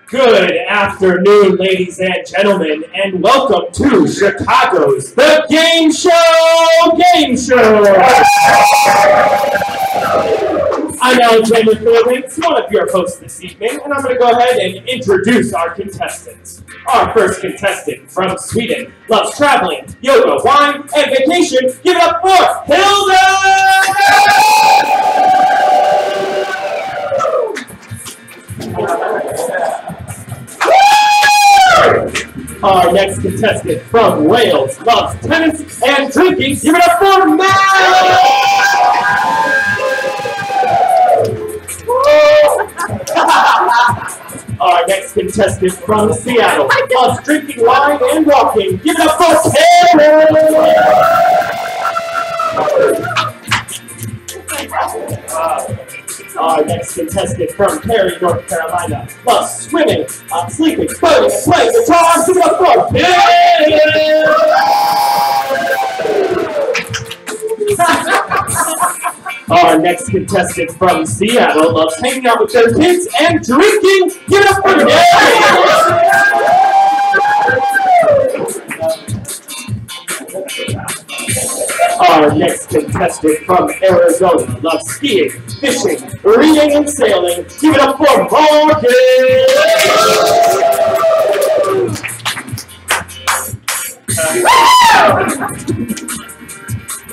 Good afternoon, ladies and gentlemen, and welcome to Chicago's The Gameshow Gameshow! I'm Louis Fairbanks, one of your hosts this evening, and I'm going to go ahead and introduce our contestants. Our first contestant from Sweden loves traveling, yoga, wine, and vacation. Give it up for Hilda! Our next contestant from Wales loves tennis and drinking. Give it up for Matt! Our next contestant from Seattle loves drinking wine and walking. Give it up for Karen! Our next contestant from Cary, North Carolina, loves swimming, sleeping, boating, and playing guitar. Give it up for Karen! Our next contestant from Seattle loves hanging out with their kids and drinking. Give it up for Gary! Our next contestant from Arizona loves skiing, fishing, reading, and sailing. Give it up for Morgan!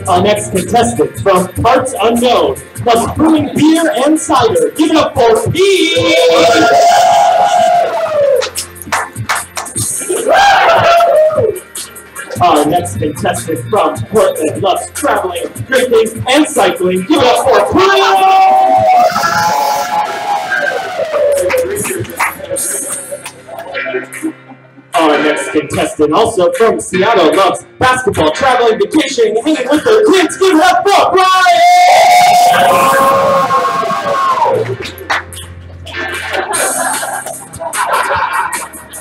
Our next contestant from parts unknown loves brewing beer and cider. Give it up for Pete! Our next contestant from Portland loves traveling, drinking, and cycling. Give it up for Pete! Our next contestant, also from Seattle, loves basketball, traveling, vacationing, and hanging with their kids. Give it up for Brian!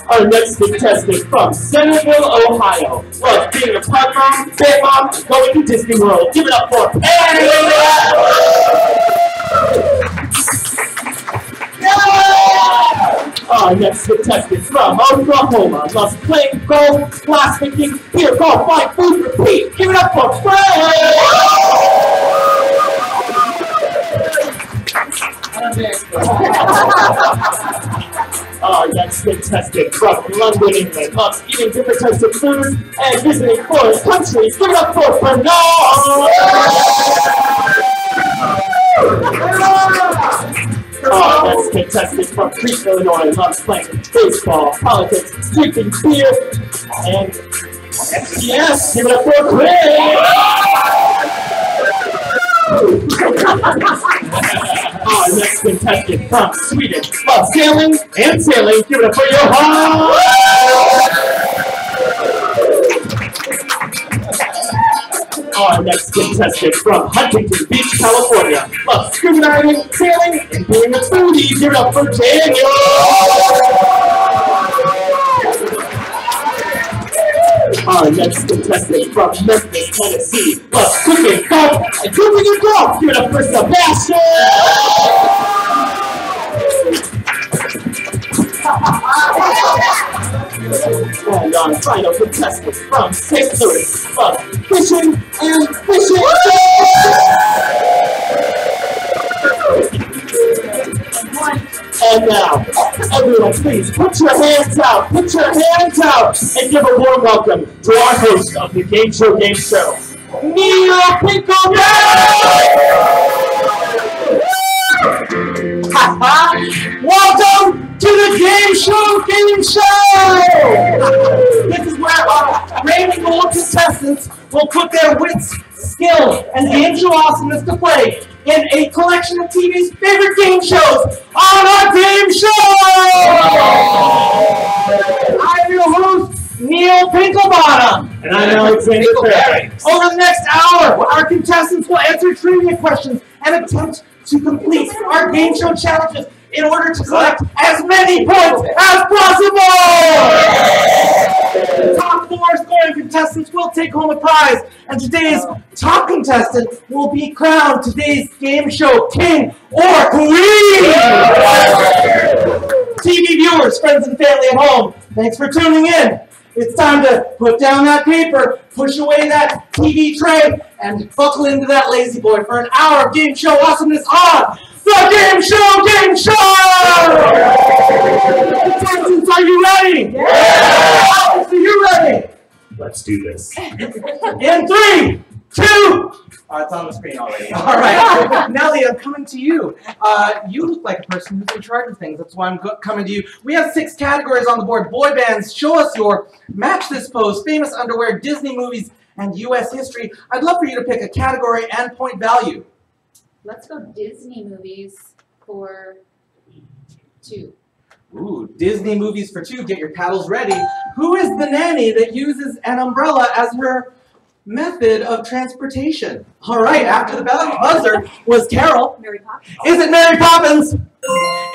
Our next contestant from Centerville, Ohio, loves being a park mom, bed mom, and going to Disney World. Give it up for Our next contestant from Oklahoma loves playing golf, glass making, beer, golf, wine, food, repeat. Give it up for Fred! Our next contestant from London, England loves eating different types of foods and visiting foreign countries. Give it up for Bernard! Our next contestant from Crete, Illinois loves playing baseball, politics, drinking beer, and yes, give it up for Chris! Our next contestant from Sweden loves sailing and sailing. Give it up for Johan! Our next contestant from Huntington Beach, California loves scuba diving, sailing, and being a foodie. Give it up for Daniel! Our next contestant from Memphis, Tennessee loves cooking, golf, and cooking and golf. Give it up for Sebastian! And our final contestant from St. Louis loves fishing and fishing. And now, everyone, please put your hands out, and give a warm welcome to our host of the Gameshow Gameshow, Neil Pinklebottom! Welcome to the Gameshow Gameshow! This is where our reigning gold contestants will put their wits, skill, and game show awesomeness to play in a collection of TV's favorite game shows on our game show! I'm your host, Neil Pinklebottom. And I'm Alexander Fairbanks. Over the next hour, our contestants will answer trivia questions and attempt to complete our game show challenges in order to collect as many points as possible! The top 4 scoring contestants will take home a prize, and today's top contestant will be crowned today's game show king or queen! viewers, friends, and family at home, thanks for tuning in. It's time to put down that paper, push away that TV tray, and buckle into that lazy boy for an hour of game show awesomeness on the Gameshow Gameshow! Contestants, are you ready? Yeah! Are you ready? Let's do this. In 3, 2, it's on the screen already. All right, Nellie, I'm coming to you. You look like a person who's in charge of things. That's why I'm coming to you. We have 6 categories on the board. Boy bands, show us your match this pose, famous underwear, Disney movies, and U.S. history. I'd love for you to pick a category and point value. Let's go Disney movies for 2. Ooh, Disney movies for 2. Get your paddles ready. Who is the nanny that uses an umbrella as her method of transportation? All right, after the buzzer was Carol. Mary Poppins. Is it Mary Poppins?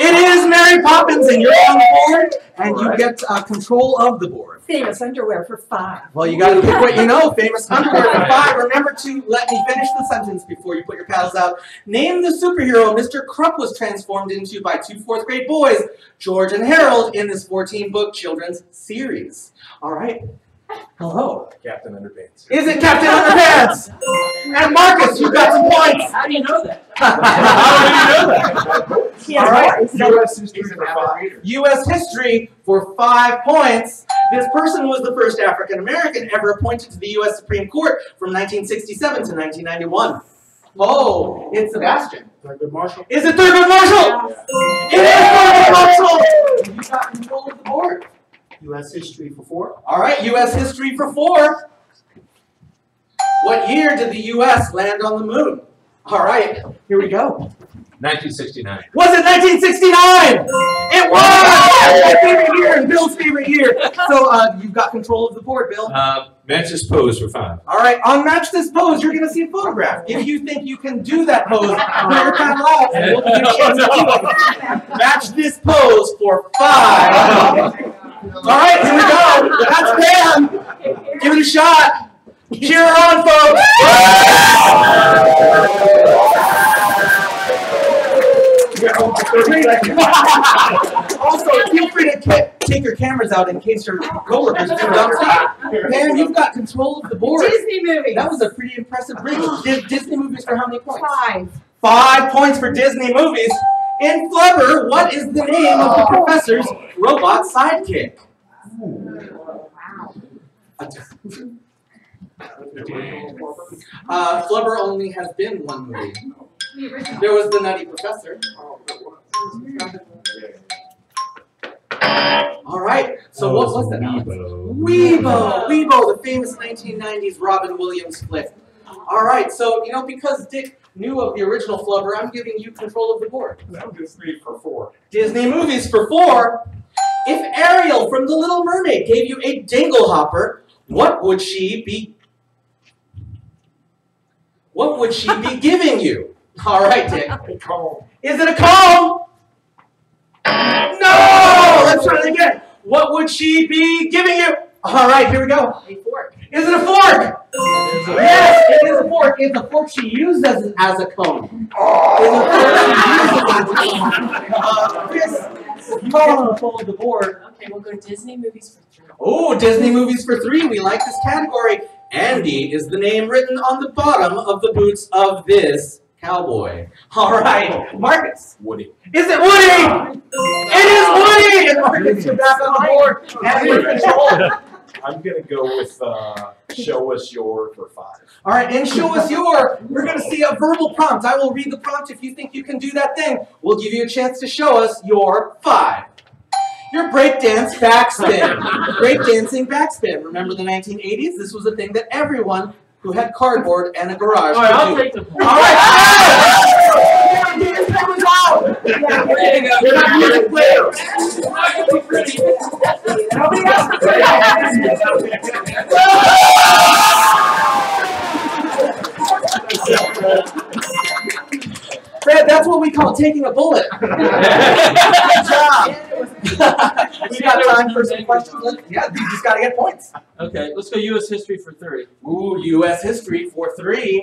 It is Mary Poppins, and you're on the board, and you get control of the board. Famous underwear for 5. Well, you got to pick what you know. Famous underwear for 5. Remember to let me finish the sentence before you put your paddles out. Name the superhero Mr. Krupp was transformed into by 2 4th-grade boys, George and Harold, in this 14-book children's series. All right. Hello. Captain Underpants. Is it Captain Underpants? And Marcus, you got some points. How do you know that? How do you know that? All right. U.S. history for 5. U.S. history for 5 points. This person was the first African American ever appointed to the U.S. Supreme Court from 1967 to 1991. Oh, it's Sebastian. Thurgood Marshall. Is it Thurgood Marshall? It is Thurgood Marshall. You got control of the board. U.S. history for 4. All right, U.S. history for 4. What year did the U.S. land on the moon? All right, here we go. 1969. Was it 1969? It was! My favorite year and Bill's favorite year. So you've got control of the board, Bill. Match this pose for 5. All right, on Match This Pose, you're going to see a photograph. If you think you can do that pose, put your time out, and we'll give you a chance to do it. Match This Pose for 5. All right, here we go. That's Pam. Give it a shot. Cheer her on, folks. Also, feel free to take your cameras out in case your coworkers do dumb stuff. Pam, you've got control of the board. Disney movies. That was a pretty impressive bridge. Disney movies for how many points? 5. 5 points for Disney movies. In Flubber, what is the name of the professor's robot sidekick? Flubber only has been 1 movie. There was the Nutty Professor. All right, so what was that? Weebo, the famous 1990s Robin Williams flick. All right, so, you know, because Dick knew of the original Flubber, I'm giving you control of the board. Disney for 4. Disney movies for 4. If Ariel from The Little Mermaid gave you a dingle hopper, what would she be giving you? All right, Dick. A comb. Is it a comb? No! Let's try it again. What would she be giving you? All right, here we go. A fork. Is it a fork? Yes, it is a fork. It's a fork she used as a comb. Chris, you can control the board. Okay, we'll go Disney movies for 3. Oh, Disney movies for 3. We like this category. Andy is the name written on the bottom of the boots of this cowboy. All right, Marcus. Woody. Is it Woody? It is Woody! And Marcus, you're back on the board. And you're in control. I'm going to go with Show Us Your for 5. All right, and Show Us Your, we're going to see a verbal prompt. I will read the prompt. If you think you can do that thing, we'll give you a chance to show us your 5. Your breakdance backspin. Breakdancing backspin. Remember the 1980s? This was a thing that everyone who had cardboard and a garage could do. I'll take the point. All right. There you go. We're not going to play it. It's not going to be pretty. Nobody else can Fred, that's what we call taking a bullet. Good job. We got time for some questions. Yeah, you just gotta get points. Okay, let's go U.S. history for 3. Ooh, U.S. history for 3.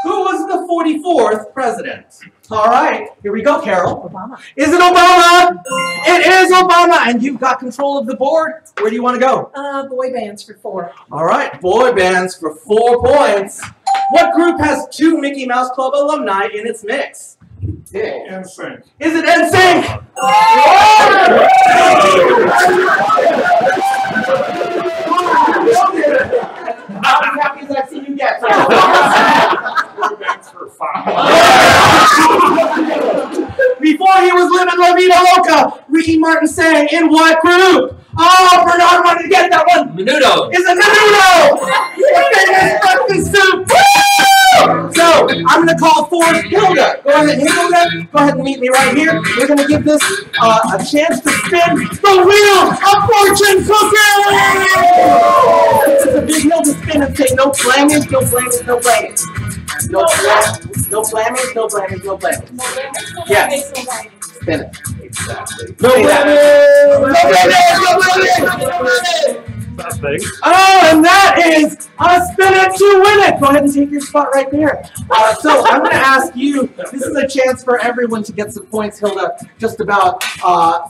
Who was the 44th president? All right, here we go, Carol. Obama. Is it Obama? It is Obama, and you've got control of the board. Where do you want to go? Boy bands for 4. All right, boy bands for 4 points. What group has 2 Mickey Mouse Club alumni in its mix? NSYNC. Is it NSYNC? I'm happy as I've seen you get. Boy bands for 5. Before he was living La Vida Loca, Ricky Martin sang in what group? Oh, Bernard wanted to get that one. Menudo. Is it Menudo? Famous breakfast soup. Woo! So, I'm going to call forth Hilda. Go ahead, Hilda. Go ahead and meet me right here. We're going to give this a chance to spin the wheel of fortune cookie. It's a big hill to spin and say no blamage, no blamage, no blamage. No blamage, no blamage, no blamage, no blamage. Yes. Spin it. Exactly. No blamage! No blamage! No blamage! Oh, and that is a spin it to win it. Go ahead and take your spot right there. So I'm going to ask you, this is a chance for everyone to get some points, Hilda, just about.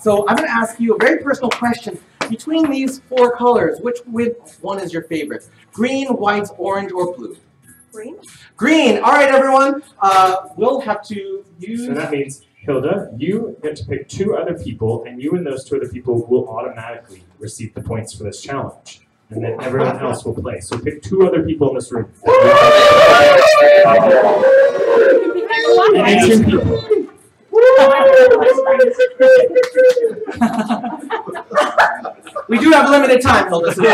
So I'm going to ask you a very personal question. Between these 4 colors, which one is your favorite? Green, white, orange, or blue? Green. Green. All right, everyone. We'll have to use... So that means, Hilda, you get to pick 2 other people, and you and those 2 other people will automatically receive the points for this challenge. And then everyone else will play. So pick 2 other people in this room. And 2 people. We do have limited time, Hilda. So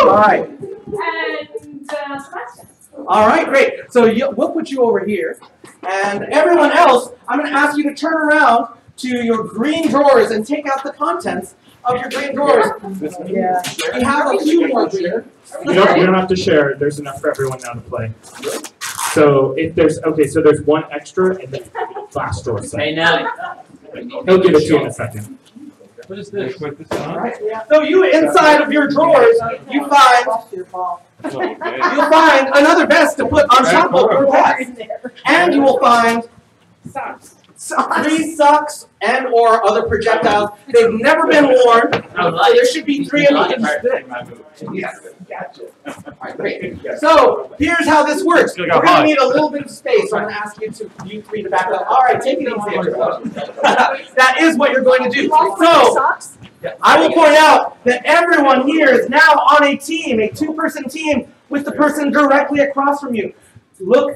all right. And questions. All right, great. So we'll put you over here. And everyone else, I'm going to ask you to turn around to your green drawers and take out the contents of your green drawers. Yeah. We have a few more here. You don't have to share. There's enough for everyone now to play. So if there's, okay, so there's 1 extra in the glass drawer set. Hey, Nelly. He'll give it to you in a second. What is this? All right. So you, inside of your drawers, you find you'll find another vest to put on top of your vest. And you will find 3 socks and or other projectiles. They've never been worn. So there should be 3 of them. Yes. Gotcha. All right, great. So here's how this works. We're going to need a little bit of space. So I'm going to ask you 3 to back up. All right, take it easy, everybody. That is what you're going to do. So I will point out that everyone here is now on a team, a 2-person team, with the person directly across from you. Look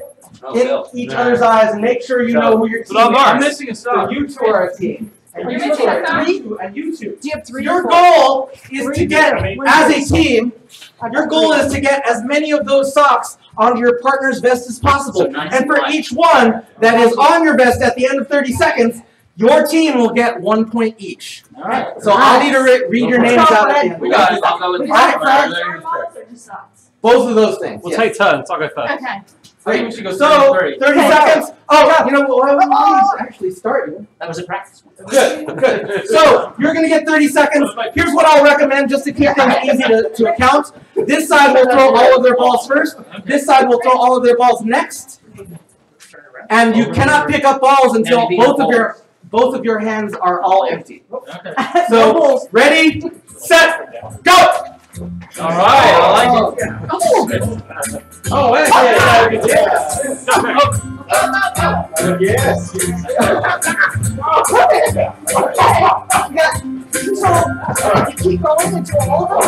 in each other's eyes and make sure you know who your team is. I'm missing a star. So you 2 are a team. And you 2 are a team. And you 2. Do you have 3 Your or 4? goal is to get, as a team, your goal is to get as many of those socks onto your partner's vest as possible. And for each one that is on your vest at the end of 30 seconds, your team will get 1 point each. All right. So I'll need to read your names out at the end. We got it. I'll go with Both of those things. We'll take turns. I'll go first. Okay. Great. So 30 seconds. Oh, you know what? Actually, start you. That was a practice. Good, good. So you're going to get 30 seconds. Here's what I'll recommend just to keep things easy to account. This side will throw all of their balls first. This side will throw all of their balls next. And you cannot pick up balls until both of your hands are all empty. So ready, set, go! All right, I like it. Oh, hey, Yes. Keep going until all of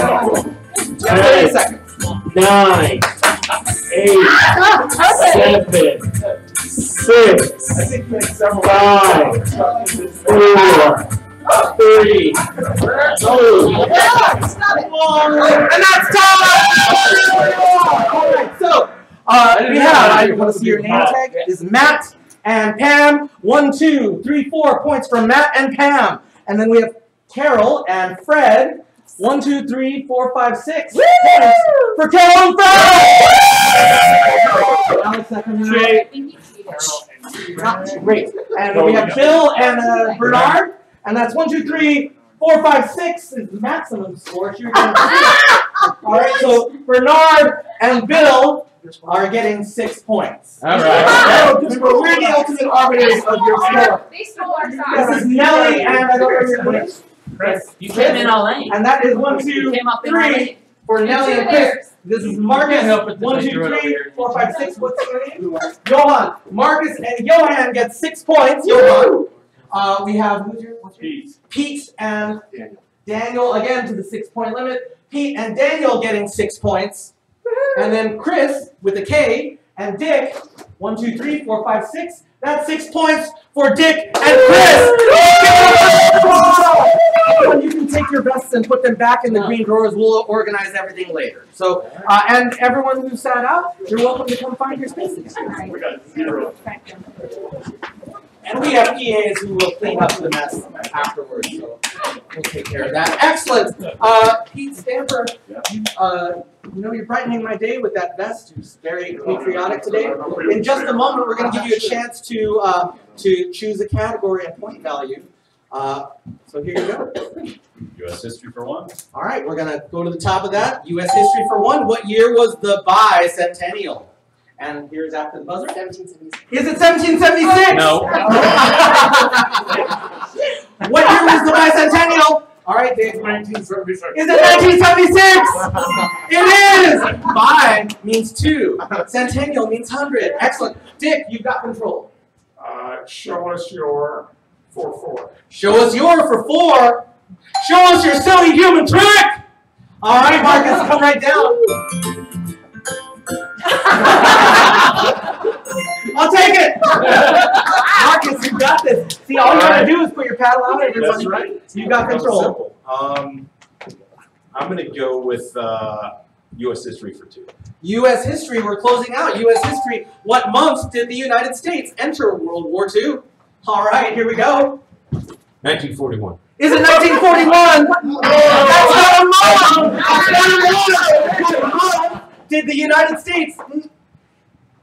them. 30 seconds. 9, 8, 7, 6, 5, 4, 3, 2, and that's time! Alright, so we have, I want to see your name tag, is Matt and Pam. 1, 2, 3, 4 points for Matt and Pam. And then we have Carol and Fred. 1, 2, 3, 4, 5, 6 points for Carol and Fred! Great. And we have Bill and Bernard. And that's 1, 2, 3, 4, 5, 6 is the maximum score. So you're getting 6. All right, so Bernard and Bill are getting 6 points. All right. We're the ultimate arbiters of your score. They stole our song. This is Nelly and I don't know your name. Chris. You came in all late. And that is 1, 2, You came up in all 3 late. for Nelly and Chris. This is Marcus. 1, 2, 3, 4, 5, 6. What's your name? Johan. Marcus and Johan get 6 points. Johan. We have what's your name? Pete and Daniel again to the 6-point limit. Pete and Daniel getting 6 points. And then Chris with a K and Dick. 1, 2, 3, 4, 5, 6. That's 6 points for Dick and Chris. You can take your vests and put them back in the green drawers. We'll organize everything later. So, and everyone who sat out, you're welcome to come find your space again. We got 0. And we have PAs who will clean up the mess afterwards. So we'll take care of that. Excellent. Pete Stamper, you know, you're brightening my day with that vest. You're very patriotic today. In just a moment, we're going to give you a chance to choose a category and point value. So here you go. U.S. history for 1. All right, we're going to go to the top of that. U.S. history for 1. What year was the bicentennial? And here's after the buzzer. 1776. Is it 1776? No. What year was the bicentennial? All right, Dave. 1976. Is it 1976? It is! Bi means 2. Centennial means 100. Excellent. Dick, you've got control. Show us your 4-4. Show us your for 4. Show us your silly human trick! All right, Marcus, come right down. I'll take it! Marcus, you got this. See, all you gotta do is put your paddle out. That's right. You got control. Simple. I'm going to go with U.S. history for 2. U.S. history, we're closing out. U.S. history, what month did the United States enter World War II? All right, here we go. 1941. Is it 1941? That's not a month! That's not a month! Did the United States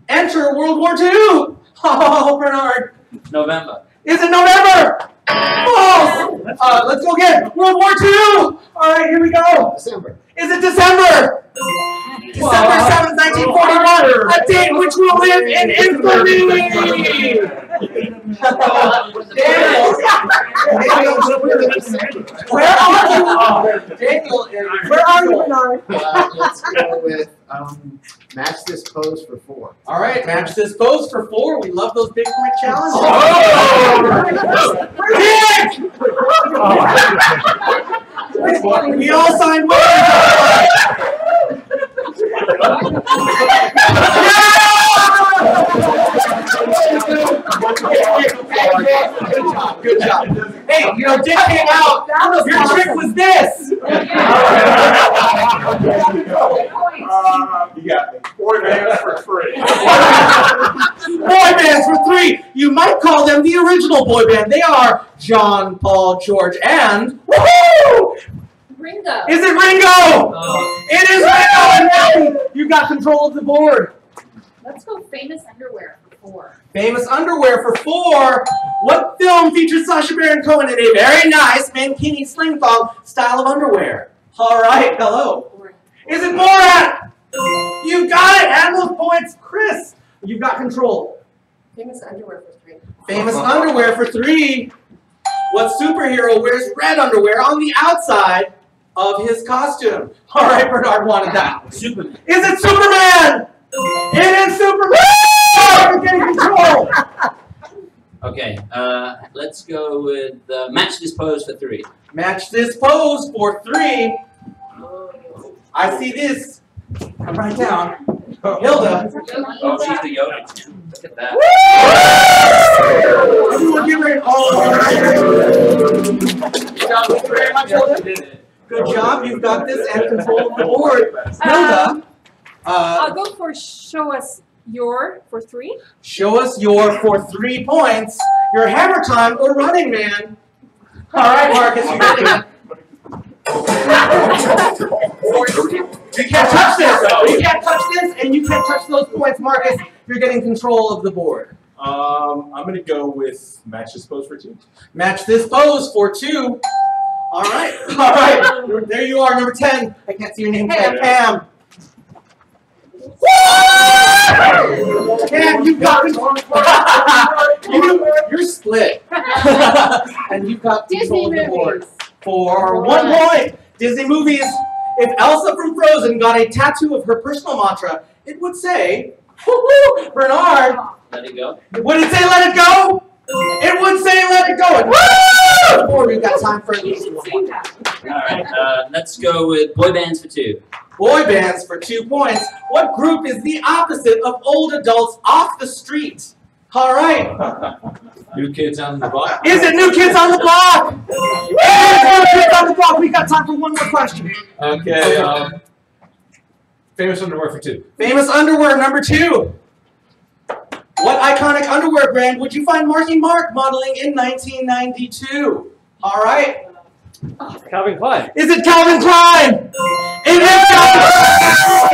enter World War II? Oh, Bernard. November. Is it November? False! Let's go again. World War II! All right, here we go. December. Is it December? December 7th, 1941. A date which will live in infamy! Daniel. Where are you? Daniel, where are you, Bernard? Let's go with match this pose for 4. All right, match this pose for 4. We love those big point challenges. Oh! We all signed one. Good job. Hey, you know, Dick came out. Your trick was this. You got me. Boy bands for 3. Boy bands for 3. You might call them the original boy band. They are John, Paul, George, and woohoo! Ringo. Is it Ringo? It is Ringo and Nelly. You got control of the board. Let's go famous underwear for 4. Famous underwear for 4. What film features Sacha Baron Cohen in a very nice mankini sling thong style of underwear? All right, hello. Is it Borat? You got it. And those points, Chris. You've got control. Famous underwear for 3. Famous underwear for 3. What superhero wears red underwear on the outside of his costume? All right, Bernard wanted that. Superman. Is it Superman? It is Superman! We're getting control. Okay, let's go with match this pose for 3. Match this pose for 3. I see this. Come right down. Hilda. Oh, she's the yoga. Look at that. Everyone give her an Good job. Thank you very much, Hilda. Good job. You've got this and control of the board. Hilda. I'll go for show us your for 3. Show us your for 3 points. Your hammer time or running man. All right, Marcus, you ready? You can't touch this. You can't touch this, and you can't touch those points, Marcus. You're getting control of the board. I'm going to go with match this pose for 2. Match this pose for 2. All right. There you are, number 10. I can't see your name. Pam. Pam, you got you're split. And you've got Disney control of the board. movies. For 1 point, Disney movies. If Elsa from Frozen got a tattoo of her personal mantra, it would say, woo-hoo, Bernard. Let it go. Would it say let it go? It would say let it go. Woo! Or we've got time for at least one. All right. Let's go with boy bands for 2. Boy bands for 2 points. What group is the opposite of old adults off the street? All right. New Kids on the Block. Is it New Kids on the Block? It is New Kids on the Block. We got time for one more question. Okay. Famous underwear for 2. Famous underwear, number 2. What iconic underwear brand would you find Marky Mark modeling in 1992? All right. Calvin Klein. Is it Calvin Klein? It is Calvin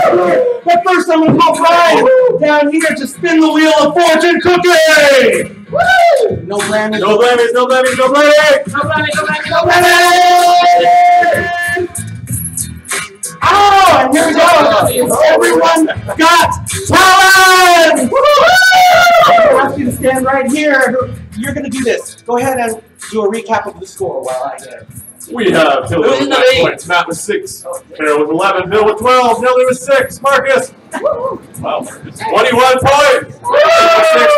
Klein! But first I'm going to call Brian down here to spin the wheel of fortune cookie! Woo! No blammies. No blammies, no blammies, no blammies! No blammies, no blammies, no blammies! Oh, and here we go! Everyone got talent! I ask you to stand right here. You're going to do this. Go ahead and do a recap of the score while I do it. We have Tilly with 9 points, Matt with 6, Carol with 11, Bill with 12, Nelly with 6, Marcus. Wow, 21 points. 6,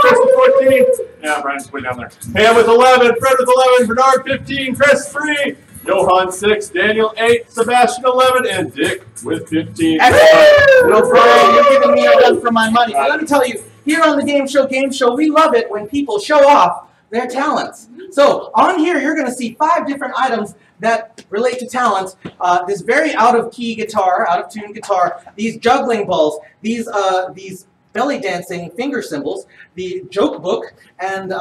Chris with 14. Yeah, Brian's way down there. Pam with 11, Fred with 11, Bernard 15, Chris 3, Johan 6, Daniel 8, Sebastian 11, and Dick with 15. No, Brian, you're giving me a run for my money. So let me tell you, here on the Game Show, we love it when people show off their talents. So on here, you're going to see 5 different items that relate to talent. This very out-of-key guitar, out-of-tune guitar, these juggling balls, these belly dancing finger cymbals, the joke book, and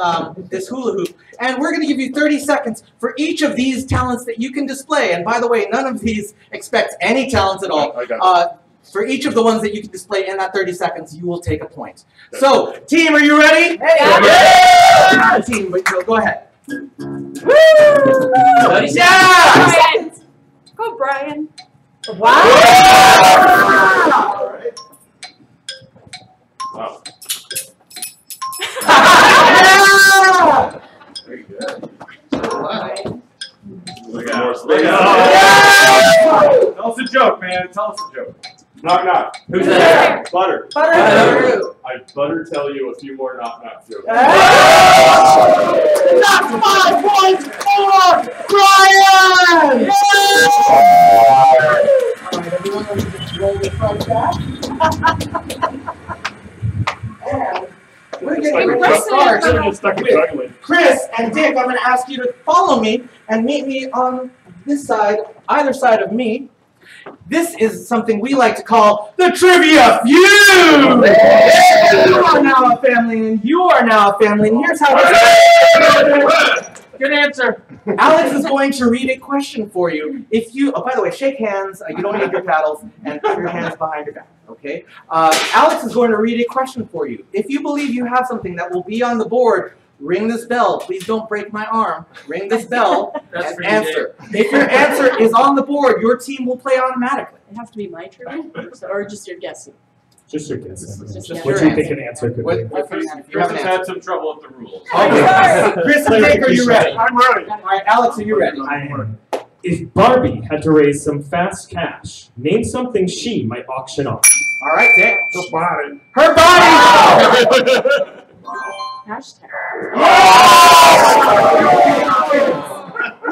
this hula hoop. And we're going to give you 30 seconds for each of these talents that you can display. And by the way, none of these expect any talents at all. For each of the ones that you can display in that 30 seconds, you will take a point. So, team, are you ready? Hey! Yeah! Team, go ahead. Woo! Yeah! Go, Brian. Wow! Wow. Yeah! Very good. Look Tell us a joke, man. Tell us a joke. Knock, knock. Who's that? Butter. Butter. I butter tell you a few more knock knock jokes. That's 5 points for Brian! Alright, everyone, let me just roll this right back. And we're getting ready to start. Chris and Dick, I'm going to ask you to follow me and meet me on this side, either side of me. This is something we like to call the Trivia Feud! You are now a family, and you are now a family, and here's how it's... Good answer. Alex is going to read a question for you. If you, oh, by the way, shake hands. You don't need your paddles, and put your hands behind your back, okay? Alex is going to read a question for you. If you believe you have something that will be on the board, ring this bell. Please don't break my arm. Ring this bell and answer. If your answer is on the board, your team will play automatically. It has to be my turn, or just your guessing. Just your guess. Just What do you think an answer could be? Chris has had some trouble with the rules. Okay. Chris and Dick, are you ready? I'm ready. All right, Alex, are you ready? I am. If Barbie had to raise some fast cash, name something she might auction off. All right, Dick. Her body. Her body! Hashtag.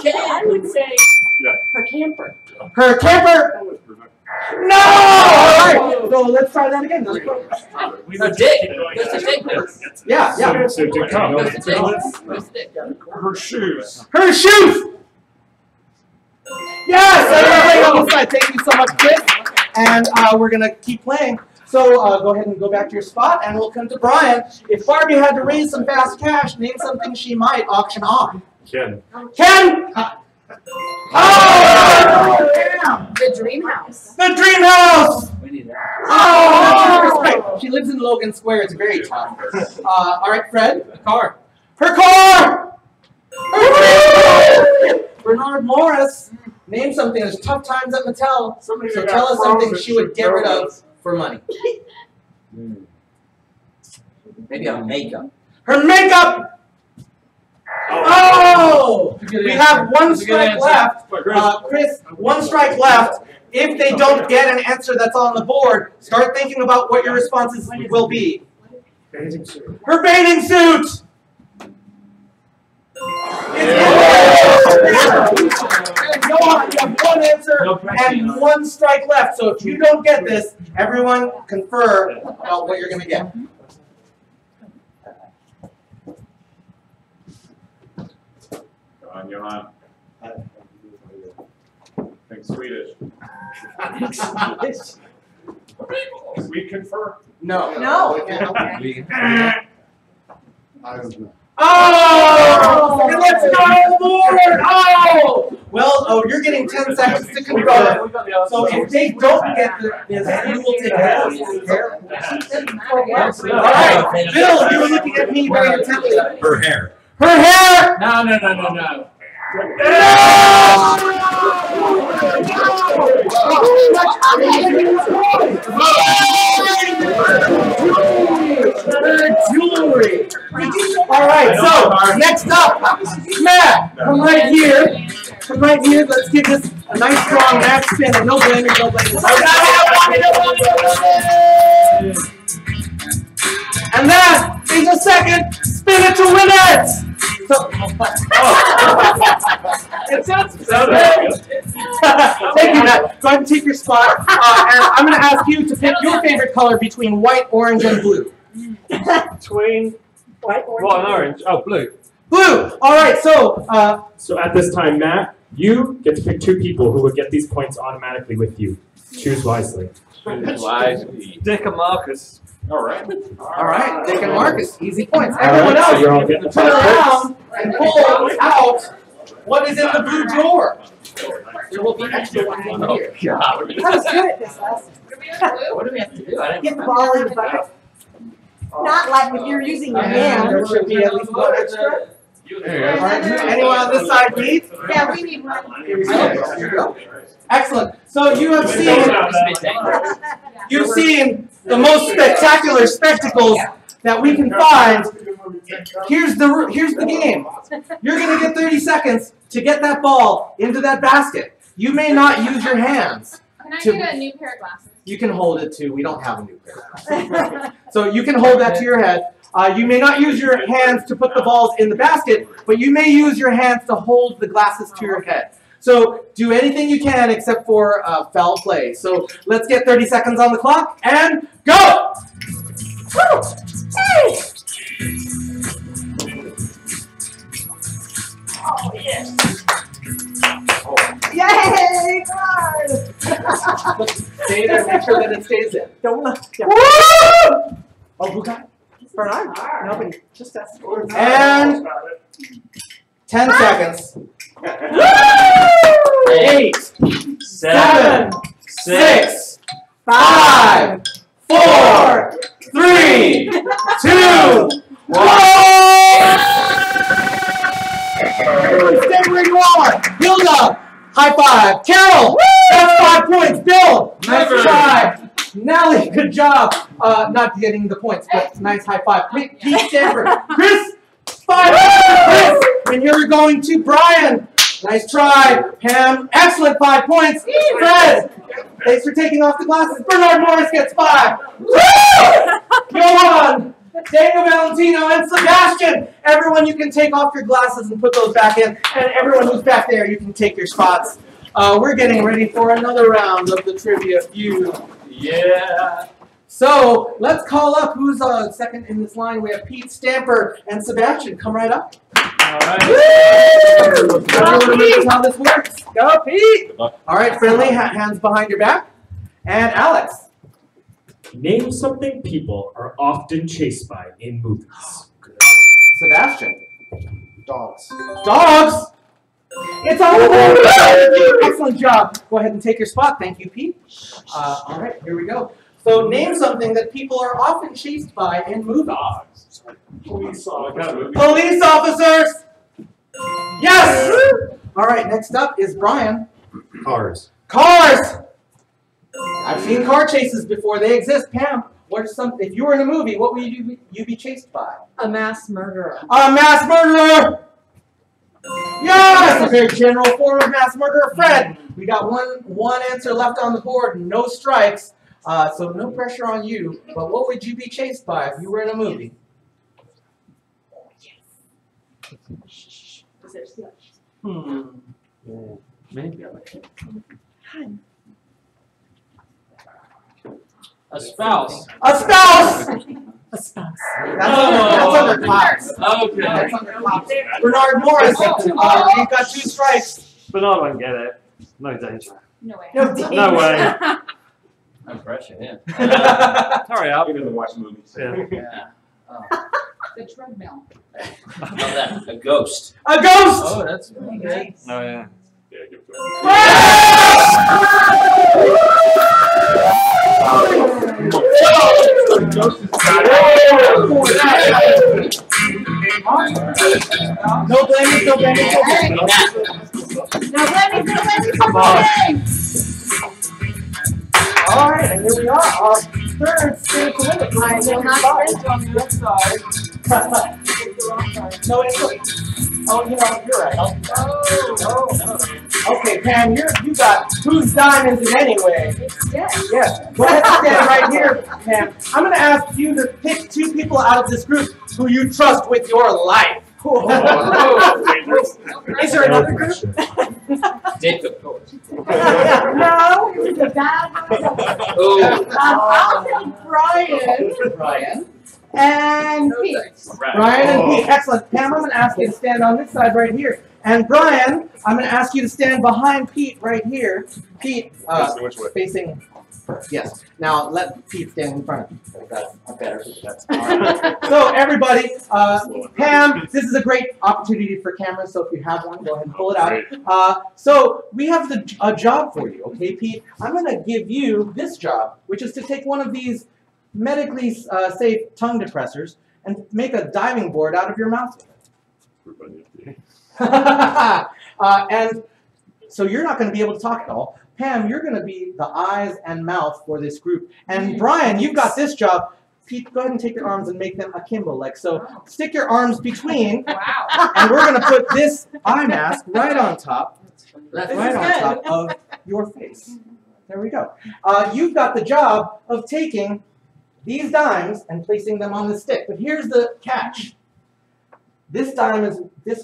I would say Her camper. Her camper! No! All right, so let's try that again. No, Dick. Where's the Dick? Yeah. So to come. Where's the Dick? Where's the Dick? Her shoes. Her shoes! Yes! Everybody on the side. Thank you so much, Chris. And we're going to keep playing. So go ahead and go back to your spot, and we'll come to Brian. If Barbie had to raise some fast cash, name something she might auction off. Ken. Ken! Oh! Damn! the dream house. The dream house! We need that. Oh! Respect. She lives in Logan Square. It's very tough. All right, Fred. Car. Her car! Her car! Bernard, Morris. Name something. There's tough times at Mattel. So tell us something she would get rid of for money. Maybe a makeup. Her makeup! Oh! We have one strike left. Chris, one strike left. If they don't get an answer that's on the board, start thinking about what your responses will be. Her bathing suit! You have one answer and one strike left. So if you don't get this, everyone confer about what you're going to get. Go on, Johan. Think Swedish. We confer. No. No. Oh! And let's go on the board! Oh! Well, you're getting 10 seconds to control. So if they don't get this, you will take it. All right, Bill, you were looking at me very intently. Her hair. Her hair! No. Jewelry. All right, so next up, Matt, come right here. Come right here. Let's give this a nice strong match spin. And no blaming, no blaming. And that is a second spin it to win it. So, it sounds so good. Thank you, Matt. Go ahead and take your spot. And I'm going to ask you to pick your favorite color between white, orange, and blue. Between White, and orange. Oh, blue. Blue. All right. So, So at this time, Matt, you get to pick two people who would get these points automatically with you. Choose wisely. Dick and Marcus. All right. all right. Dick and Marcus, easy points. Everyone so else, you're all getting turn around and pull out what is in the blue drawer. There will be extra ones in here. I was good at this last time. What do we have to do? I didn't Get the ball in the bucket. Not like if you're using your And hand. there should be at least one extra. All right. Anyone on this side need? Yeah, we need one. Here we go. Excellent. So you've seen the most spectacular spectacles that we can find. Here's the game. You're gonna get 30 seconds to get that ball into that basket. You may not use your hands. Can I get a new pair of glasses? You can hold it too. We don't have a new pair of glasses. So you can hold that to your head. You may not use your hands to put the balls in the basket, but you may use your hands to hold the glasses to your head. So do anything you can except for foul play. So let's get 30 seconds on the clock and go! Woo! Hey! Oh, yes. Yay! God! Stay there, make sure that it stays in. Don't look. Woo! Oh, who got it? Bernard. Nobody. Just us. And 10 seconds. 8, 7, 6, 5, 4, 3, 2, 1. Stay where you are. Hilda, high five. Carol, that's 5 points. Bill, nice try. Nelly, good job. Not getting the points, but nice high five. Pete Stanford. Chris, 5 points for Chris. And you're going to Brian. Nice try. Pam, excellent 5 points. Fred, thanks for taking off the glasses. Bernard Morris gets 5. Woo! Johan, Daniel Valentino, and Sebastian. Everyone, you can take off your glasses and put those back in. And everyone who's back there, you can take your spots. We're getting ready for another round of the Trivia Feud. Yeah. So let's call up who's second in this line. We have Pete Stamper and Sebastian. Come right up. All right. Everyone knows how this works. Go, Pete. All right, friendly. Hands behind your back. And Alex. Name something people are often chased by in movies. Sebastian. Dogs. Dogs. It's all over. Excellent job. Go ahead and take your spot. Thank you, Pete. All right, here we go. So name something that people are often chased by in movies. Police officers. Police officers. Yes. All right, next up is Brian. Cars. Cars! I've seen car chases before. They exist. Pam, if you were in a movie, what would you be chased by? A mass murderer. A mass murderer! Yes! A very general form of mass murderer. Fred, we got one answer left on the board. No strikes. So no pressure on you. But what would you be chased by if you were in a movie? Maybe. A spouse. A spouse! A spouse. That's under cops. Okay. That's under cops. Bernard Morris, you've got 2 strikes. Bernard won't get it. No danger. No way. No danger. No way. No pressure, yeah. Hurry up. He doesn't watch movies. Yeah. Yeah. Oh. The treadmill. How about that? A ghost. A ghost! Oh, that's really good. Oh, yeah. Yeah, give it to No blaming, no blaming, no blaming. Now let me. All right, and here we are, our third spiritual limit. I will not spend on the side. No, oh, you know, you're right. Okay, Pam, you got whose dime is it anyway? Yes. Yes. Go ahead and stand right here, Pam. I'm going to ask you to pick 2 people out of this group who you trust with your life. Is there another group? Jacob. No, it was a bad one. Oh. I'll take Brian. And Pete. Brian and Pete. Excellent. Pam, I'm going to ask you to stand on this side right here. And Brian, I'm going to ask you to stand behind Pete right here. Pete, which way? facing. Yes. Now let Pete stand in front of you. That's better. That's all right. So everybody, Pam, this is a great opportunity for cameras. So if you have one, go ahead and pull it out. So we have a job for you, okay, Pete? I'm going to give you this job, which is to take one of these medically safe tongue depressors and make a diving board out of your mouth with it. And so you're not going to be able to talk at all. Pam, you're going to be the eyes and mouth for this group. And Brian, you've got this job. Pete, go ahead and take your arms and make them akimbo. Like so. Stick your arms between. Wow. And we're going to put this eye mask right on top. That's Right on top of your face. There we go. You've got the job of taking these dimes and placing them on the stick. But here's the catch. This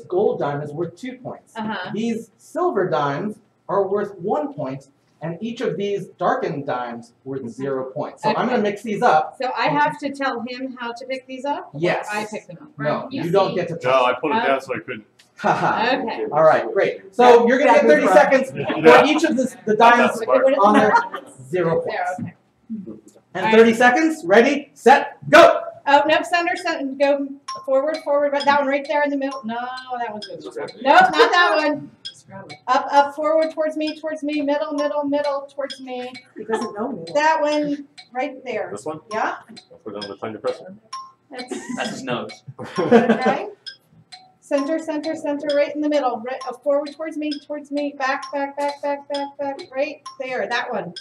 gold dime is worth 2 points. These silver dimes are worth 1 point, and each of these darkened dimes worth 0 points. So I'm going to mix these up. So I have to tell him how to pick these up? Yes. I pick them up. No, Right? you don't get to No, I put it down so I couldn't. Okay. All right, great. So you're going to get 30 seconds for each of the dimes on there. 0 points. There, okay. And 30 seconds. Ready, set, go. Oh, no, center, go forward, but that one right there in the middle. No, that one's good. No, not that one. Up, forward, towards me, middle, towards me. He doesn't know me. That one right there. This one? Yeah? I'll put it on the tongue depressor. That's his nose. Okay. Center, right in the middle. Right, forward towards me, back, right there. That one.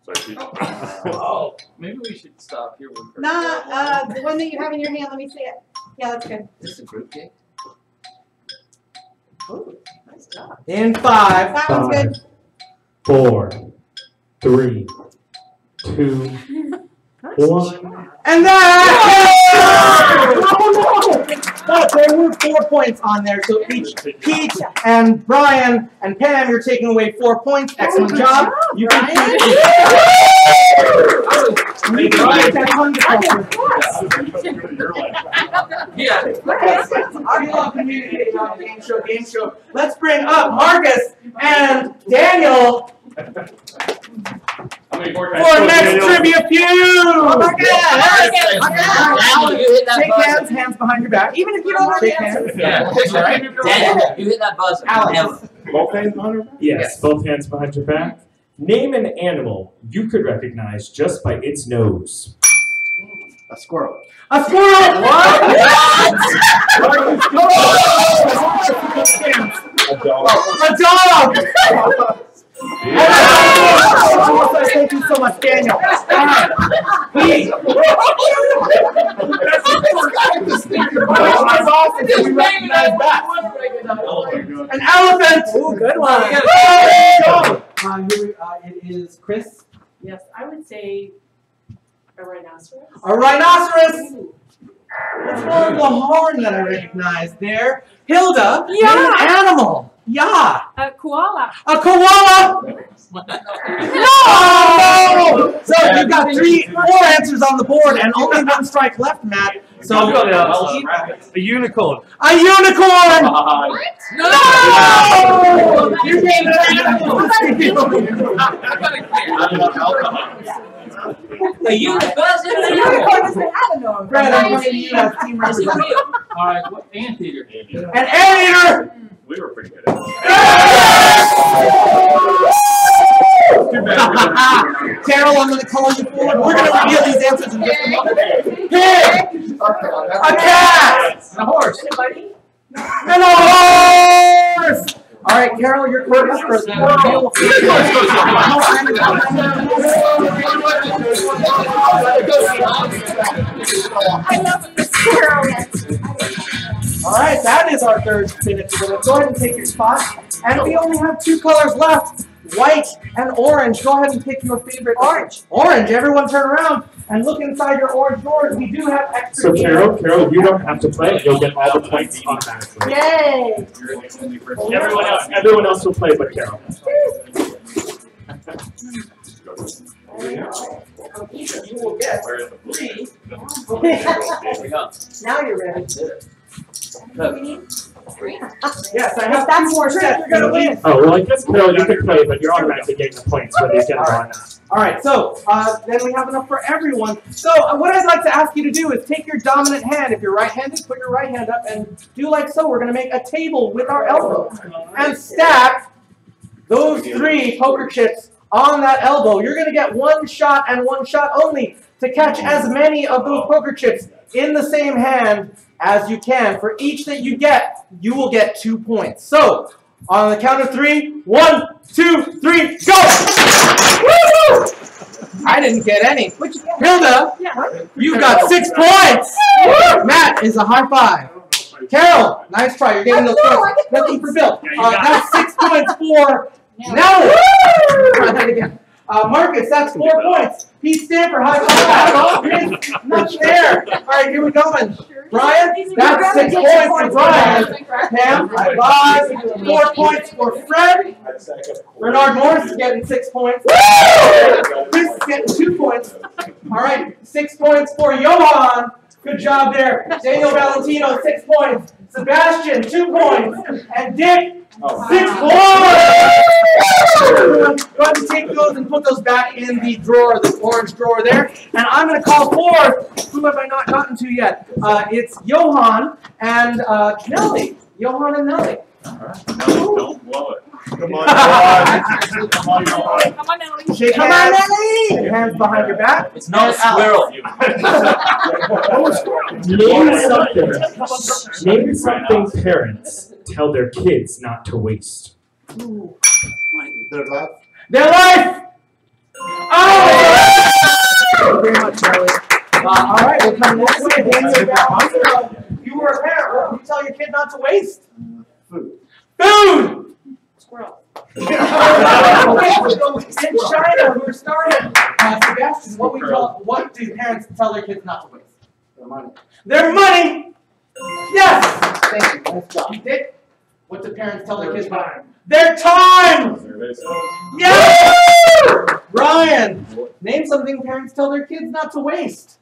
Sorry, Pete. Oh, maybe we should stop here. Nah, the one that you have in your hand, let me see it. Yeah, that's good. Is this a group gig? Ooh, nice job. In 5. That one's good. 4, 3, 2, 1. And that! But there were 4 points on there, so each Pete and Brian and Pam, you're taking away 4 points. Excellent job. You can Yeah. I love communicating on Game Show. Let's bring up Marcus and Daniel How many more for next trivia feud. Daniel, you hit that Shake buzzer. hands behind your back. Even if you don't shake hands. Yeah. Daniel, you hit that buzzer. Alex. Both hands behind her? Yes, both hands behind your back. Name an animal you could recognize just by its nose. A squirrel. A squirrel! What? job! Thank you so much, Daniel. All right. Please. An elephant. Ooh, good one. It is Chris. Yes, I would say a rhinoceros. A rhinoceros. It's one of the horn that I recognize there. Hilda, Yeah. an animal. Yeah. A koala. A koala. No! So you've got 4 answers on the board and only 1 strike left, Matt. So I've got a unicorn. a unicorn. No! You gave it an animal. A unicorn? Brad, I'm coming to you as team representative. All right, what anteater? An anteater. We were pretty good at it. Too bad. Carol, I'm going to call you forward. We're going to reveal these answers in just a moment. Pig! A cat! A horse. And a horse! All right, Carol, you're correct for the reveal. All right, that is our third spin. If you're going to go ahead and take your spot. And we only have 2 colors left, white and orange. Go ahead and pick your favorite. Orange. Orange. Everyone turn around and look inside your orange drawers. We do have extra. So Carol, you don't have to play. You'll get all the points automatically. Yay! Everyone else will play but Carol. You will get 3. Now you're ready. Yes, I have 2 more sets. You're going to win. Oh, well, I guess, Carol, you can play, but you're automatically getting the points whether you get them or not. All right, so then we have enough for everyone. So what I'd like to ask you to do is take your dominant hand. If you're right-handed, put your right hand up and do like so. We're going to make a table with our elbow and stack those 3 poker chips on that elbow. You're going to get 1 shot and 1 shot only to catch as many of those poker chips in the same hand as you can. For each that you get, you will get 2 points. So, on the count of 3, 1, 2, 3, go! Woo! I didn't get any. Hilda, you got 6 points! Matt is a high 5. Carol, nice try. You're getting those points. Nothing for Bill. That's 6 points for Nelly. Try that again. Marcus, that's 4 points. Pete Stanford, high 5. Nothing there. All right, here we go. Brian, that's 6 points for Brian. Pam, high 5. 4 points for Fred. Bernard Morris is getting 6 points. Chris is getting 2 points. All right, 6 points for Johan. Good job there. Daniel Valentino, 6 points. Sebastian, 2 points. And Dick, 6 points! Go ahead and take those and put those back in the drawer, the orange drawer there. And I'm going to call forth, who have I not gotten to yet? It's Johan and Nelly. Johan and Nelly. Don't blow it. Come on, Come on, Nelly. Shake hands. Hands behind your back. It's not a squirrel. Name something parents tell their kids not to waste. Their life. Their life! Oh! Thank you very much, Charlie. All right, we'll come next way. You were a parent. What would you tell your kid not to waste? Food. Food! Squirrel. In China, who are starting, Sebastian, what do parents tell their kids not to waste? Their money. Their money! Yes! Thank you. Nice job. Dick, what do parents tell their kids not to waste? Their time! Yeah! Ryan, name something parents tell their kids not to waste.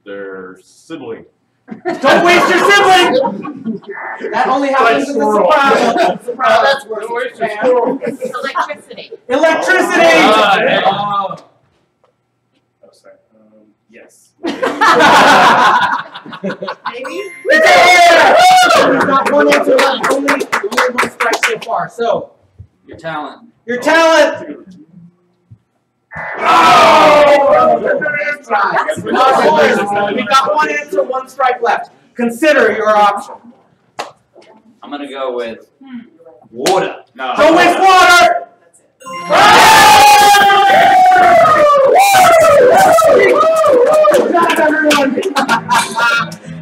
Their sibling. Don't waste your sibling! That only happens in the Sopranos. That's worse. Electricity. Electricity! Yes. Maybe? It's air! We've got 1 answer left. Only 1 strike so far. So, Your talent. your talent! Oh! We got 1 answer, 1 strike left. Consider your option. I'm gonna go with water. No. Don't waste water!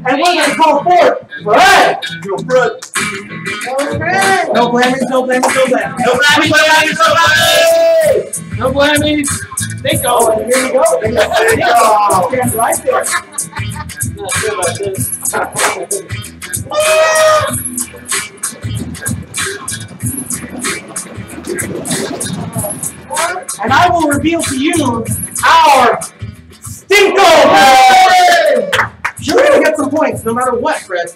And what do they call fourth? Fred! No blammies, no blammies, no blammies. No blammies, no blammies, no blammies! No blammies! Bingo! And here you go. Bingo! Stand right there. Not sure about this. And I will reveal to you our Stinko! You're gonna get some points no matter what, Fred.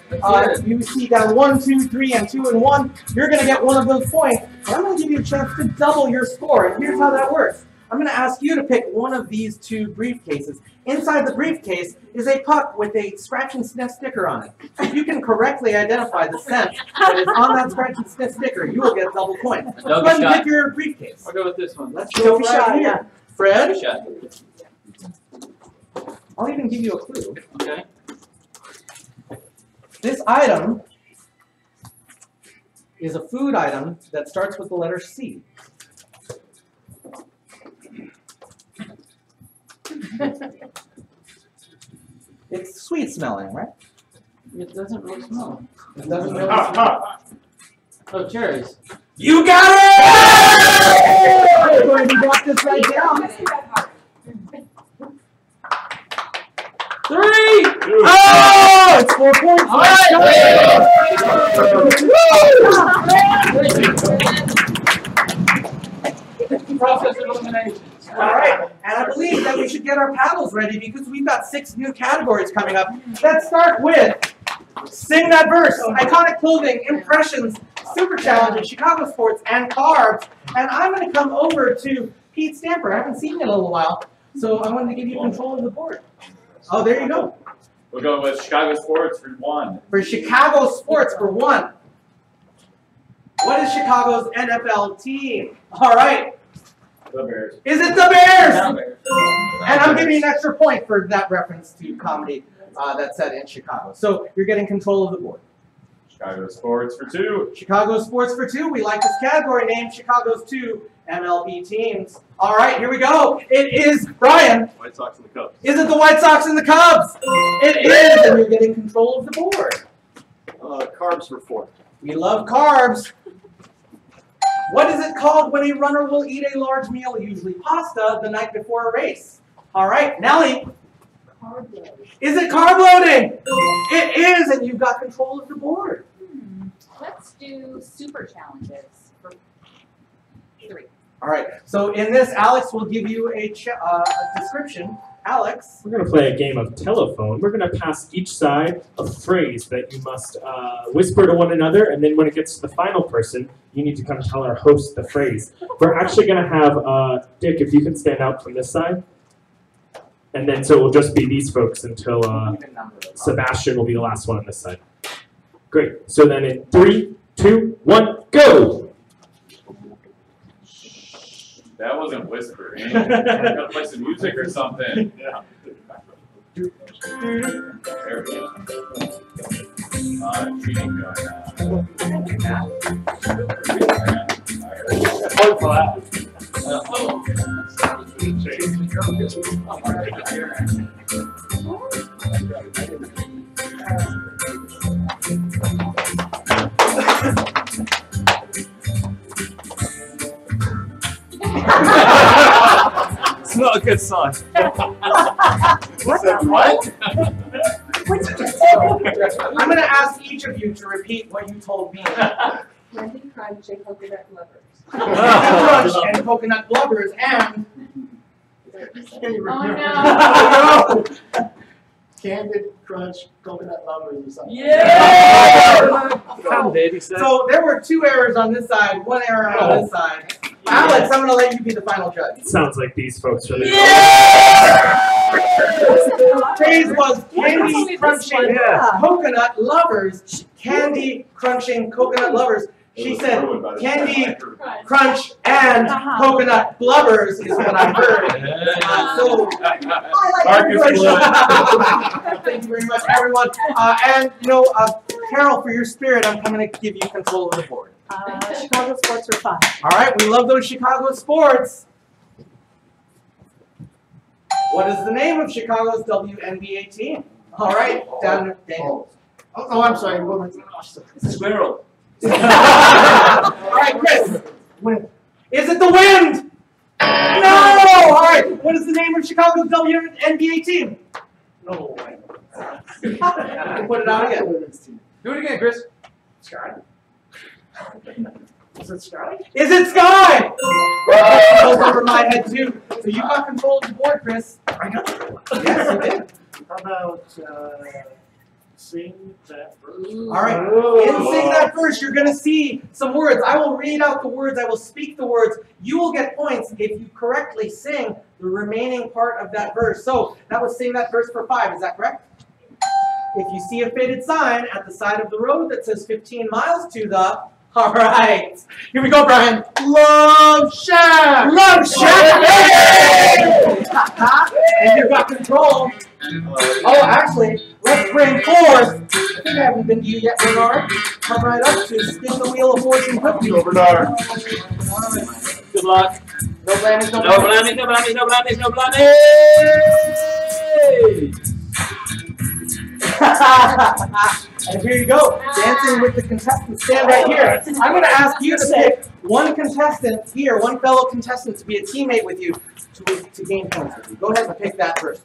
You see down 1, 2, 3, and 2 and 1. You're gonna get one of those points. But I'm gonna give you a chance to double your score. And here's how that works. I'm gonna ask you to pick one of these 2 briefcases. Inside the briefcase is a puck with a scratch and sniff sticker on it. If you can correctly identify the scent that is on that scratch and sniff sticker, you will get double points. Go ahead and pick your briefcase. I'll go with this one. Let's go right here. Fred, Shot. I'll even give you a clue. Okay. This item is a food item that starts with the letter C. It's sweet smelling, right? It doesn't really smell. It doesn't really smell. Oh, cherries. You got it! We're going to drop this right down. 3! Oh! It's 4 points. All right. Process of elimination. All right. And I believe that we should get our paddles ready because we've got 6 new categories coming up. Let's start with Sing That Verse, Iconic Clothing, Impressions, Super Challenges, Chicago Sports, and Carbs. And I'm going to come over to Pete Stamper. I haven't seen you in a little while, so I wanted to give you control of the board. Oh, there you go. We're going with Chicago Sports for 1. For Chicago Sports for 1. What is Chicago's NFL team? All right. The Bears. Is it the Bears? No, Bears. And I'm giving you an extra point for that reference to comedy that's set in Chicago. So you're getting control of the board. Chicago Sports for 2. Chicago Sports for 2. We like this category name, Chicago's 2 MLB teams. All right, here we go. It is Brian. White Sox and the Cubs. Is it the White Sox and the Cubs? It is, and you're getting control of the board. Carbs for 4. We love carbs. What is it called when a runner will eat a large meal, usually pasta, the night before a race? All right, Nellie. Carb load. Is it carb loading? It is, and you've got control of the board. Let's do super challenges for 3. All right, so in this, Alex will give you a description. Alex. We're going to play a game of telephone. We're going to pass each side a phrase that you must whisper to one another, and then when it gets to the final person, you need to come tell our host the phrase. We're actually going to have, Dick, if you can stand out from this side. And then so it will just be these folks until Sebastian will be the last one on this side. Great. So then in 3, 2, 1, go! That wasn't whispering. Gotta play some music or something. Yeah. There we go. Cheating going It's not a good sign. What? I'm going to ask each of you to repeat what you told me. Candy Crunch and coconut lovers. Crunch and coconut blubbers and... Oh no! Candid Crunch Coconut Lovers or something. Yeah! So there were 2 errors on this side, 1 error on this side. Alex, I'm going to let you be the final judge. Sounds like these folks really. Phrase was candy crunching coconut lovers. Candy crunching coconut lovers. She said candy crunch and coconut blubbers is what I heard. So Marcus Thank you very much, everyone. And, Carol, for your spirit, I'm coming to give you control of the board. Chicago sports are fun. All right, we love those Chicago sports. What is the name of Chicago's WNBA team? All right, down to Daniel. Oh, I'm sorry. Squirrel. All right, Chris. Wind. Is it the Wind? No! All right, what is the name of Chicago's WNBA team? No. Put it out again. Do it again, Chris. Sky. Is it Sky? Is it Sky? Goes over my head too. So you got control of the board, Chris. I got it. Yes, you did. How about sing that verse? All right. In Sing That Verse, you're going to see some words. I will read out the words. I will speak the words. You will get points if you correctly sing the remaining part of that verse. So that was Sing That Verse for 5. Is that correct? If you see a faded sign at the side of the road that says 15 miles to the... All right. Here we go, Brian. Love Shack! Love Shack! And you got control. Oh, actually, let's bring forth. I think I haven't been to you yet, Bernard. Come right up to spin the wheel of fortune quickly. Go, Bernard. Good luck. No blaming, no No blaming. blaming, no blaming, no blaming, no blaming. And here you go, dancing with the contestants. Stand right here. I'm going to ask you to pick one contestant here, one fellow contestant to be a teammate with you to gain points with you. Go ahead and pick that first.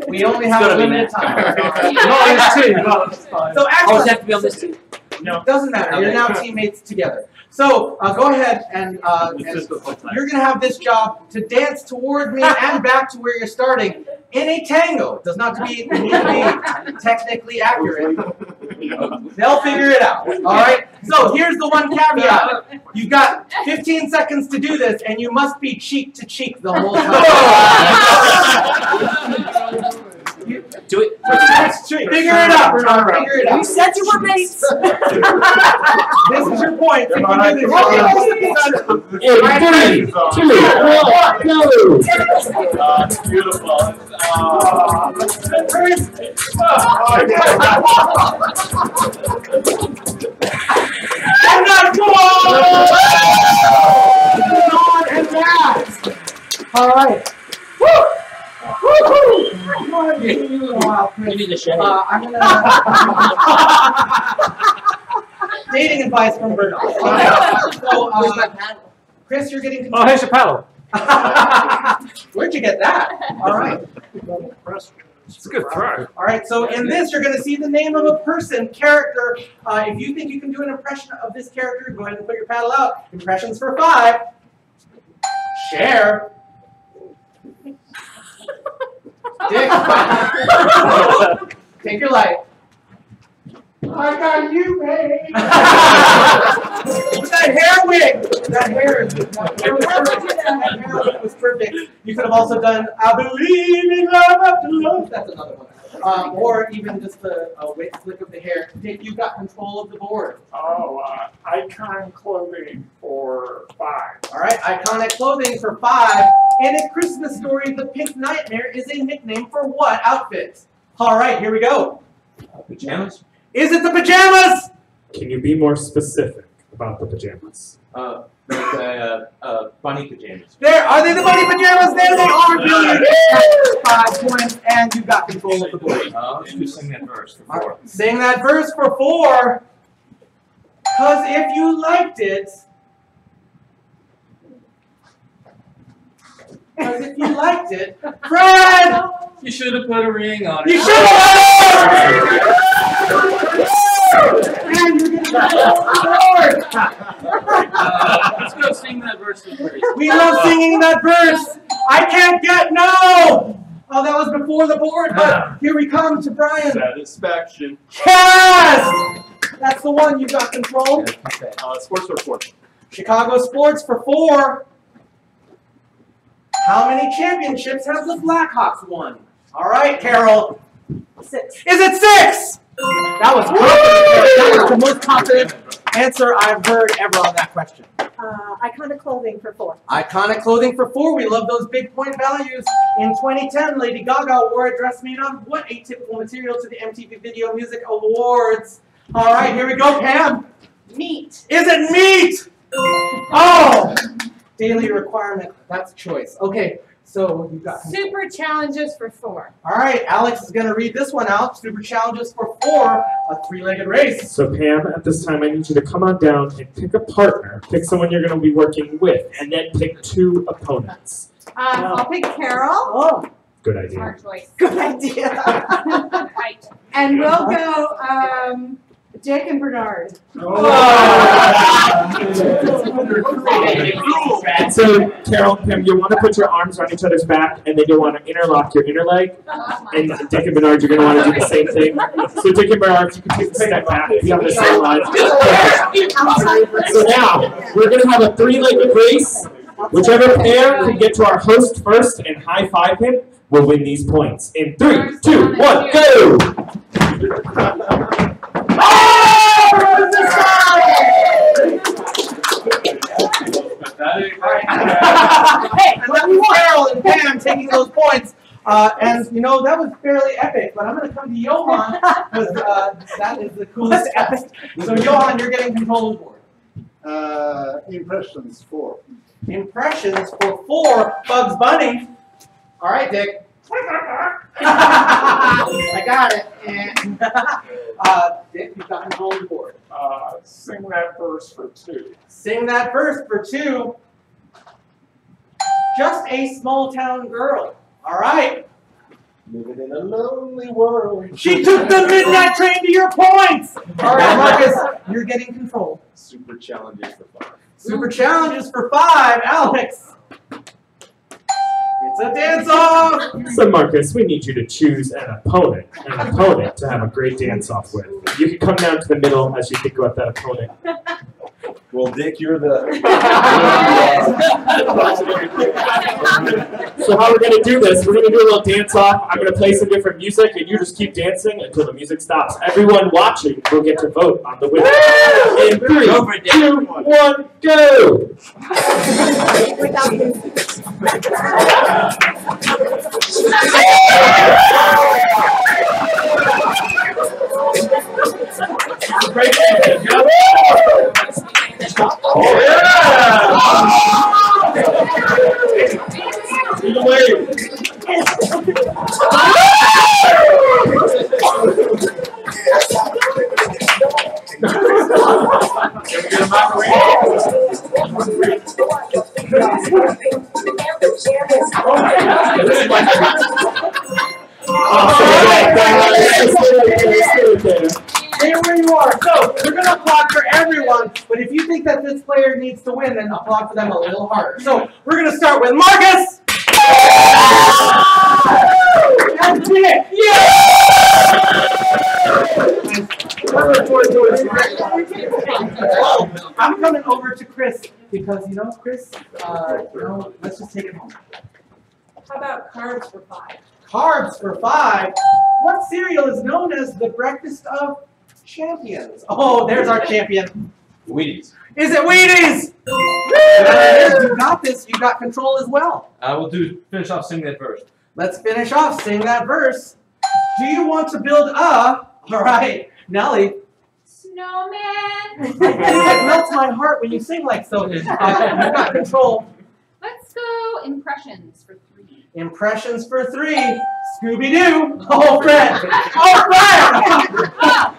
We only have a limited time. So actually, Oh, does it have to be on this team? no, it doesn't matter. You're now teammates together. So go ahead and you're going to have this job to dance toward me and back to where you're starting in a tango. It does not need to be technically accurate. They'll figure it out. All right. So here's the one caveat. You've got 15 seconds to do this, and you must be cheek to cheek the whole time. Do it. Figure it out, Bernard. Figure it out. You said you were mates. This is your point. You can do this. In 3, 2, 1, go! Beautiful. And that's on and that. All right. Woo! Woo-hoo! You need a shave. I'm gonna dating advice from Bernard. So, Chris, you're getting Oh, here's your paddle. Where'd you get that? All right. It's a good throw. All right. So in this, you're going to see the name of a person, character. If you think you can do an impression of this character, go ahead and put your paddle out. Impressions for 5. Share. Dick. Take your light. I got you, babe. That hair wig. That hair was perfect. You could have also done I believe in love after love. That's another one. Or even just a wig flick of the hair. Dick, you got control of the board. Oh, icon clothing for 5. All right, iconic clothing for 5. In A Christmas Story, the Pink Nightmare is a nickname for what outfit? All right, here we go. Pajamas? Is it the pajamas? Can you be more specific about the pajamas? Bunny pajamas. There, are they the bunny pajamas? There they are, Billy. 5 points, and you got control of the board. You sing that verse for All right, sing that verse for 4. Because if you liked it, Fred! You should have put a ring on it. You should have! And you're going to get Let's go sing that verse for 3. We love singing that verse. I can't get no. Oh, that was before the board, but here we come to Brian. Satisfaction. Yes! That's the one you got control. Sports report. Chicago sports for 4. How many championships have the Blackhawks won? All right, Carol. 6. Is it 6? That was perfect. That was the most confident answer I've heard ever on that question. Iconic clothing for 4. Iconic clothing for 4. We love those big point values. In 2010, Lady Gaga wore a dress made out of what atypical material to the MTV Video Music Awards? All right, here we go, Pam. Meat. Is it meat? Oh, daily requirement. That's a choice. Okay, so you got Super challenges for 4. All right, Alex is going to read this one out. Super challenges for 4, a 3-legged race. So Pam, at this time, I need you to come on down and pick a partner. Pick someone you're going to be working with, and then pick 2 opponents. I'll pick Carol. Oh, Good idea. Smart choice. good idea. Right. And we'll go Dick and Bernard. So Carol, Pam, you want to put your arms around each other's back, and then you want to interlock your inner leg. And Dick and Bernard, you're going to want to do the same thing. So Dick and Bernard, you can take a step back. Be on the same line. So now, we're going to have a 3-legged race. Whichever pair can get to our host first and high-five him will win these points. In 3, 2, 1, go! Hey, and that was Carol and Pam taking those points. And, you know, that was fairly epic, but I'm going to come to Johan, because that is the coolest epic. So, Johan, you're getting control of the board. Impressions 4. Impressions for 4, Bugs Bunny. All right, Dick. I got it. Dick, you've got control of the board. Sing that verse for 2. Sing that verse for 2. Just a small town girl. All right. Living in a lonely world. She took the midnight train to your points. All right, Marcus, you're getting control. Super challenges for 5. Super challenges for 5, Alex. It's a dance-off. So Marcus, we need you to choose an opponent to have a great dance-off with. You can come down to the middle as you think about that opponent. Well, Dick, you're the... So how we're going to do this, we're going to do a little dance-off. I'm going to play some different music, and you just keep dancing until the music stops. Everyone watching will get to vote on the winner. In 3, 2, 1, go! Great. Oh, yeah! Either way. Can we get a macaroni? Stay where you are. So, we're going to applaud for everyone, but if you think that this player needs to win, then applaud for them a little harder. So, we're going to start with Marcus! And Dick! I'm coming over to Chris, because, you know, Chris, let's just take it home. How about carbs for 5? Carbs for 5. What cereal is known as the breakfast of champions? Oh, there's our champion. Wheaties. Is it Wheaties? You got this. You got control as well. I will finish off singing that verse. Let's finish off. Sing that verse. Do you want to build a... All right, Nellie. Snowman. It melts my heart when you sing like so. You got control. Let's go impressions for 3. Impressions for 3. Scooby-Doo. Oh, Fred. Oh, Fred.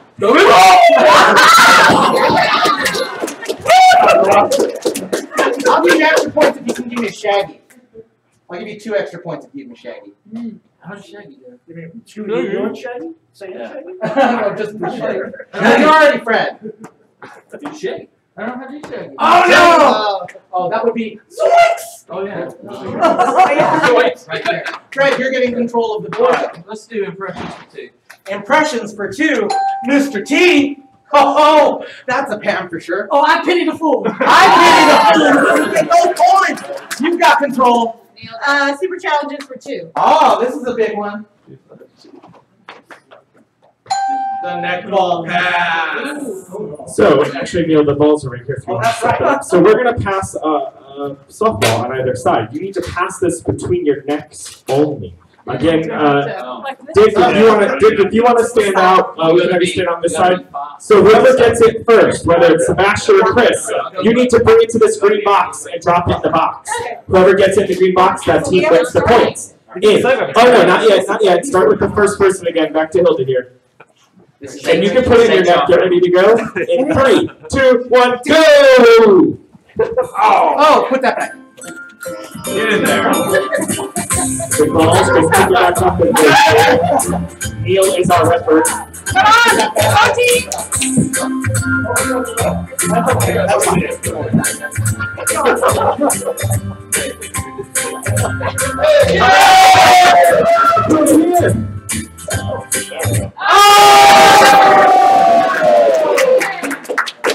I'll give you extra points if you can give me a Shaggy. I'll give you 2 extra points if you give me Shaggy. How does Shaggy do? You want Shaggy? Say it, Shaggy. No, just the Shaggy. No, you're already Fred. Do Shaggy. I don't know how to do Shaggy. Oh, no! Oh, that would be Zoinks! Oh, yeah. Zoinks. Right there. Fred, you're getting control of the board. Let's do impressions for 2. Impressions for 2. Mr. T. Oh, that's a Pam for sure. Oh, I pity the fool. I pity the fool. You get no points. You've got control. Super challenges for 2. Oh, this is a big one. The neck ball pass. So, actually, Neil, the balls are right here. Oh, that's right. So we're going to pass a softball on either side. You need to pass this between your necks only. Again, Dick, if you want to stand out, we can stand on this side. So whoever gets it first, whether it's Sebastian or Chris, you need to bring it to this green box and drop it in the box. Whoever gets it in the green box, that team wins the points. In. Oh no, not yet, not yet. Start with the first person again. Back to Hilda here. And you can put it in your neck. Get ready to go. In 3, 2, 1, go! Oh, put that back. Get in there. The balls will pick it back up and go. Neil is our referee. Come on! Come on, team!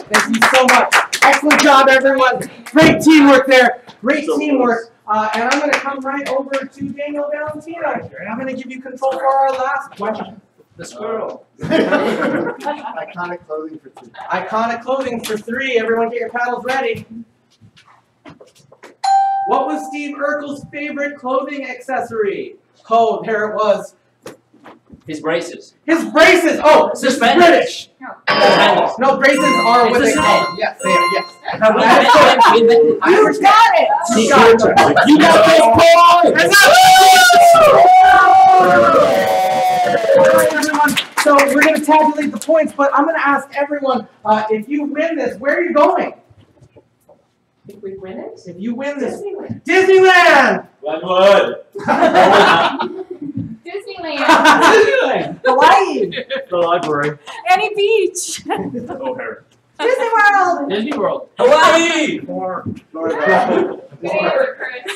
Thank you so much. Excellent job, everyone. Great teamwork there. Great teamwork. And I'm going to come right over to Daniel Valentino. And I'm going to give you control for our last question. The squirrel. Iconic clothing for 3. Iconic clothing for 3. Everyone get your paddles ready. What was Steve Urkel's favorite clothing accessory? Oh, there it was. His braces. His braces! Oh, this is British. No, braces are what they call them. Yes, they are, yes. You got it! You got it. You got this point! So we're going to tabulate the points, but I'm going to ask everyone, if you win this, where are you going? If we win it? If you win this, Disneyland. Disneyland! Glenwood. Disneyland. Disneyland! Hawaii! The library. Any beach. O'Hare. Disney World. Disney World. Hawaii!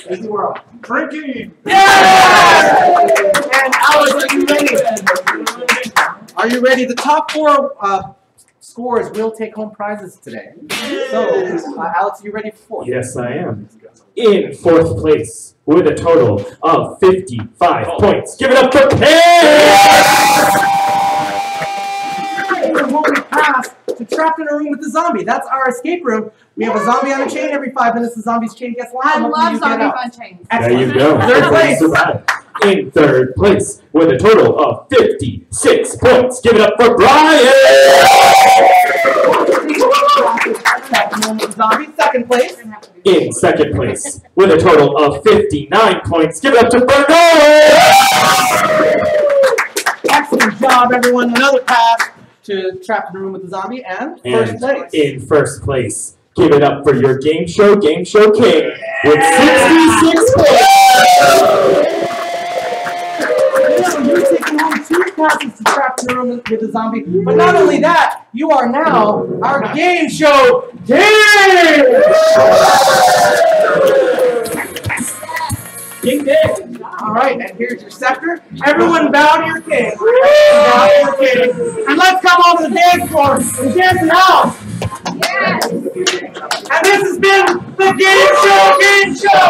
Disney World. Drinking. Yeah! And Alex, are you ready? Are you ready? The top 4 scores will take home prizes today. So, Alex, are you ready for 4? Yes, I am. In 4th place, with a total of 55 points. Give it up for Pass to Trapped in a Room with the Zombie. That's our escape room. We have a zombie on a chain. Every 5 minutes, the zombie's chain gets locked. I love zombie fun chains. There you go. 3rd place. In 3rd place, with a total of 56 points. Give it up for Brian! Zombie, 2nd place. In 2nd place, with a total of 59 points. Give it up to Bernard! Excellent job, everyone. Another pass to Trapped in a Room with the Zombie. And 1st place. In 1st place, give it up for your Gameshow Gameshow King with 66 points! You're taking home 2 passes to Trapped in a Room with the Zombie. But not only that, you are now our Game Show King! King Dick! All right, and here's your scepter. Everyone bow to your king. Bow to your king. And let's come over to the dance floor and dance it out. Yes. And this has been the Game Show Game Show.